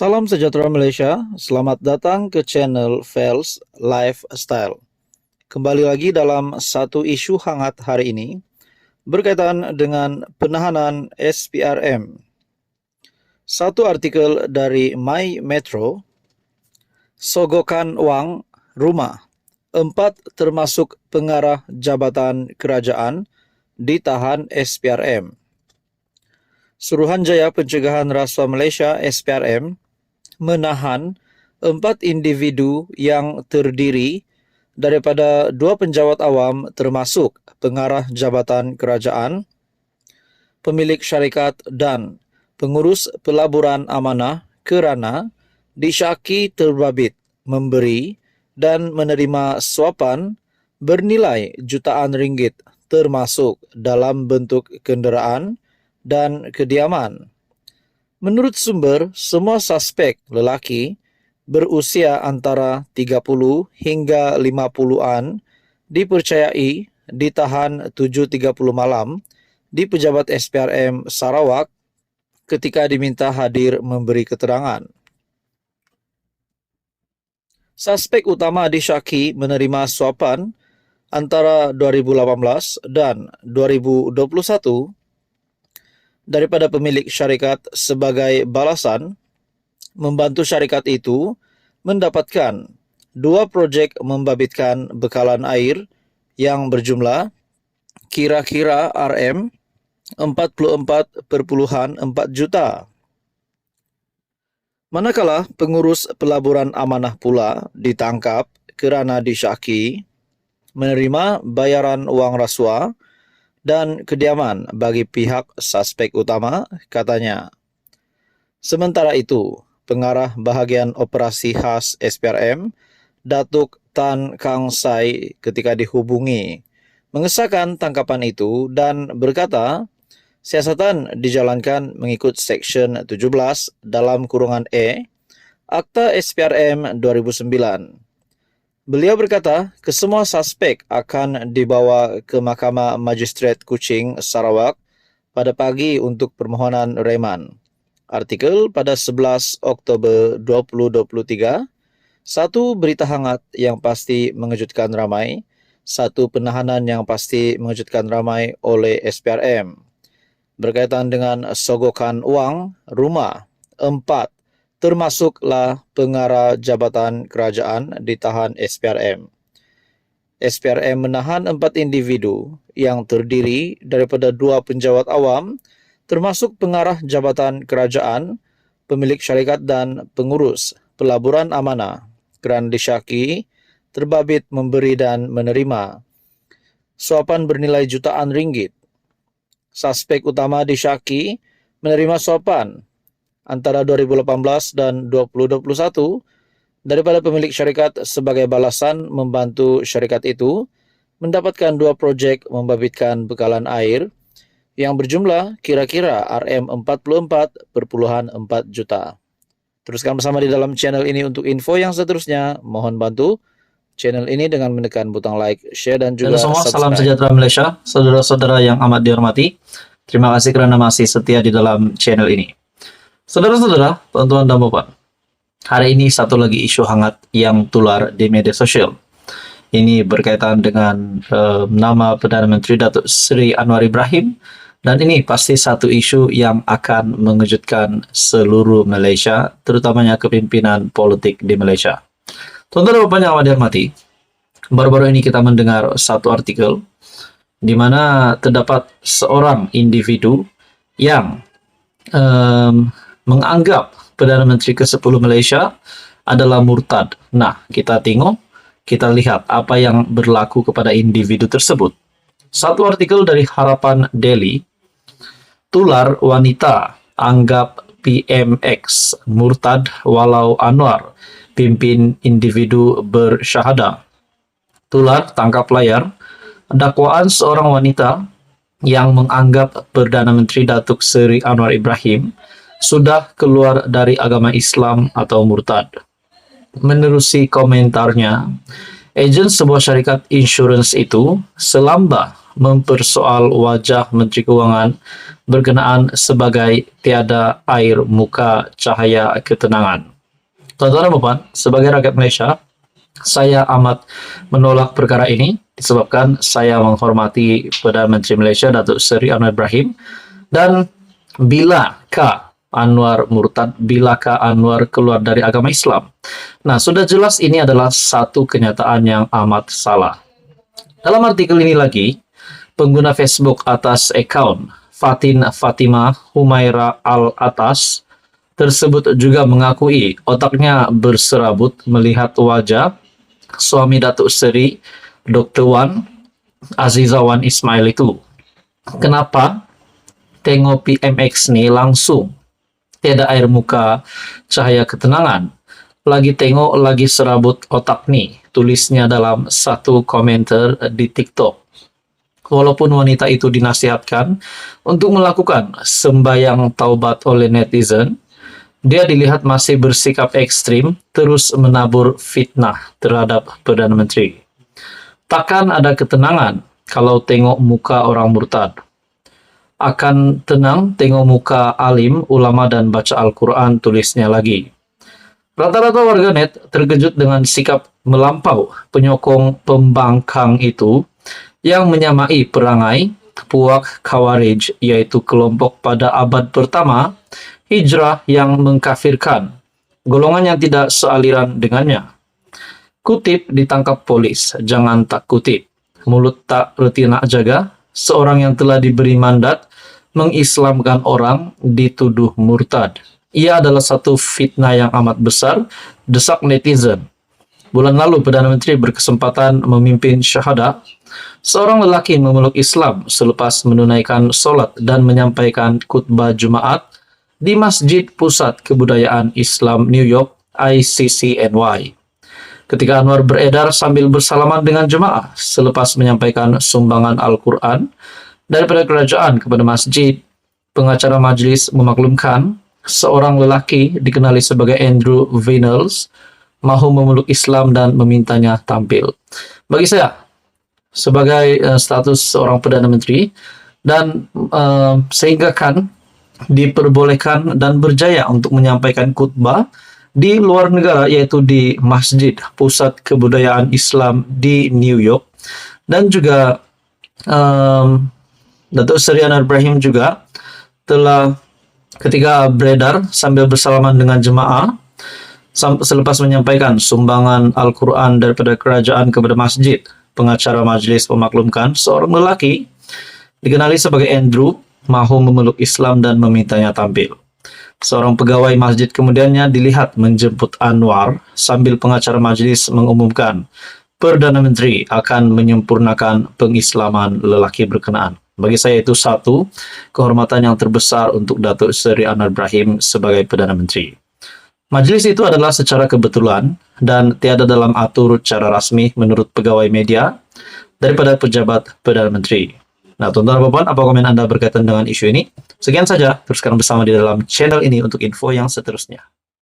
Salam sejahtera Malaysia, selamat datang ke channel Fels Lifestyle. Kembali lagi dalam satu isu hangat hari ini berkaitan dengan penahanan SPRM. Satu artikel dari My Metro, sogokan wang rumah, 4 termasuk pengarah jabatan kerajaan ditahan SPRM. Suruhanjaya Pencegahan Rasuah Malaysia SPRM menahan 4 individu yang terdiri daripada 2 penjawat awam termasuk pengarah jabatan kerajaan, pemilik syarikat dan pengurus pelaburan amanah kerana disyaki terbabit memberi dan menerima suapan bernilai jutaan ringgit termasuk dalam bentuk kenderaan dan kediaman. Menurut sumber, semua suspek lelaki berusia antara 30 hingga 50-an dipercayai ditahan 7.30 malam di pejabat SPRM Sarawak ketika diminta hadir memberi keterangan. Suspek utama disyaki menerima suapan antara 2018 dan 2021 daripada pemilik syarikat sebagai balasan membantu syarikat itu mendapatkan 2 projek membabitkan bekalan air yang berjumlah kira-kira RM 44.4 juta. Manakala pengurus pelaburan amanah pula ditangkap kerana disyaki menerima bayaran wang rasuah dan kediaman bagi pihak suspek utama, katanya. Sementara itu, pengarah bahagian operasi khas SPRM, Datuk Tan Kang Sai ketika dihubungi, mengesahkan tangkapan itu dan berkata, siasatan dijalankan mengikut Seksyen 17 dalam kurungan E, Akta SPRM 2009. Beliau berkata, kesemua suspek akan dibawa ke Mahkamah Magistrate Kuching, Sarawak pada pagi untuk permohonan reman. Artikel pada 11 Oktober 2023, satu berita hangat yang pasti mengejutkan ramai, satu penahanan yang pasti mengejutkan ramai oleh SPRM. Berkaitan dengan sogokan wang rumah, 4 termasuklah pengarah jabatan kerajaan ditahan SPRM. SPRM menahan 4 individu yang terdiri daripada 2 penjawat awam, termasuk pengarah jabatan kerajaan, pemilik syarikat dan pengurus pelaburan amanah kerana disyaki terbabit memberi dan menerima suapan bernilai jutaan ringgit. Suspek utama disyaki menerima suapan antara 2018 dan 2021 daripada pemilik syarikat sebagai balasan membantu syarikat itu mendapatkan 2 projek membabitkan bekalan air yang berjumlah kira-kira RM 44.4 juta. Teruskan bersama di dalam channel ini untuk info yang seterusnya. Mohon bantu channel ini dengan menekan butang like, share dan juga subscribe. Salam sejahtera Malaysia, saudara-saudara yang amat dihormati. Terima kasih kerana masih setia di dalam channel ini. Saudara-saudara, tuan-tuan dan puan, hari ini satu lagi isu hangat yang tular di media sosial. Ini berkaitan dengan nama Perdana Menteri Datuk Seri Anwar Ibrahim, dan ini pasti satu isu yang akan mengejutkan seluruh Malaysia, terutamanya kepimpinan politik di Malaysia. Tuan-tuan dan puan yang amat dihormati, baru-baru ini kita mendengar satu artikel di mana terdapat seorang individu yang menganggap Perdana Menteri ke-10 Malaysia adalah murtad. Nah, kita lihat apa yang berlaku kepada individu tersebut. Satu artikel dari Harapan Daily, tular wanita anggap PMX murtad walau Anwar pimpin individu bersyahadah. Tular tangkap layar, dakwaan seorang wanita yang menganggap Perdana Menteri Datuk Seri Anwar Ibrahim sudah keluar dari agama Islam atau murtad. Menerusi komentarnya, ejen sebuah syarikat insurans itu selamba mempersoal wajah Menteri Keuangan berkenaan sebagai tiada air muka cahaya ketenangan. Tuan-tuan dan puan, sebagai rakyat Malaysia, saya amat menolak perkara ini disebabkan saya menghormati Perdana Menteri Malaysia Datuk Seri Anwar Ibrahim, dan bilakah Anwar murtad, bilakah Anwar keluar dari agama Islam? Nah, sudah jelas ini adalah satu kenyataan yang amat salah. Dalam artikel ini lagi, pengguna Facebook atas akaun Fatin Fatimah Humaira Al-Atas tersebut juga mengakui otaknya berserabut melihat wajah suami Datuk Seri Dr. Wan Azizah Wan Ismail itu. Kenapa tengok PMX ni langsung tiada air muka cahaya ketenangan? Lagi tengok lagi serabut otak ni, tulisnya dalam satu komentar di TikTok. Walaupun wanita itu dinasihatkan untuk melakukan sembahyang taubat oleh netizen, dia dilihat masih bersikap ekstrim, terus menabur fitnah terhadap Perdana Menteri. Takkan ada ketenangan kalau tengok muka orang murtad. Akan tenang tengok muka alim, ulama dan baca Al-Quran, tulisnya lagi. Rata-rata warganet terkejut dengan sikap melampau penyokong pembangkang itu yang menyamai perangai puak Khawarij, yaitu kelompok pada abad pertama Hijrah yang mengkafirkan golongan yang tidak sealiran dengannya. Kutip ditangkap polis, jangan tak kutip. Mulut tak reti nak jaga, seorang yang telah diberi mandat mengislamkan orang dituduh murtad. Ia adalah satu fitnah yang amat besar, desak netizen. Bulan lalu Perdana Menteri berkesempatan memimpin syahadah. Seorang lelaki memeluk Islam selepas menunaikan solat dan menyampaikan khutbah Jumaat di Masjid Pusat Kebudayaan Islam New York ICCNY. Ketika Anwar beredar sambil bersalaman dengan jemaah selepas menyampaikan sumbangan Al-Quran daripada kerajaan kepada masjid, pengacara majlis memaklumkan seorang lelaki dikenali sebagai Andrew Vinyls mahu memeluk Islam dan memintanya tampil. Bagi saya, sebagai status seorang Perdana Menteri, dan sehingga kan diperbolehkan dan berjaya untuk menyampaikan khutbah di luar negara, yaitu di Masjid Pusat Kebudayaan Islam di New York, dan juga Datuk Seri Anwar Ibrahim juga telah ketika beredar sambil bersalaman dengan jemaah selepas menyampaikan sumbangan Al-Quran daripada kerajaan kepada masjid, pengacara majlis memaklumkan seorang lelaki dikenali sebagai Andrew mahu memeluk Islam dan memintanya tampil. Seorang pegawai masjid kemudiannya dilihat menjemput Anwar sambil pengacara majlis mengumumkan Perdana Menteri akan menyempurnakan pengislaman lelaki berkenaan. Bagi saya itu satu kehormatan yang terbesar untuk Datuk Seri Anwar Ibrahim sebagai Perdana Menteri. Majlis itu adalah secara kebetulan dan tiada dalam atur cara rasmi menurut pegawai media daripada pejabat Perdana Menteri. Nah, tuan-tuan dan puan, apa komen Anda berkaitan dengan isu ini? Sekian saja, teruskan bersama di dalam channel ini untuk info yang seterusnya.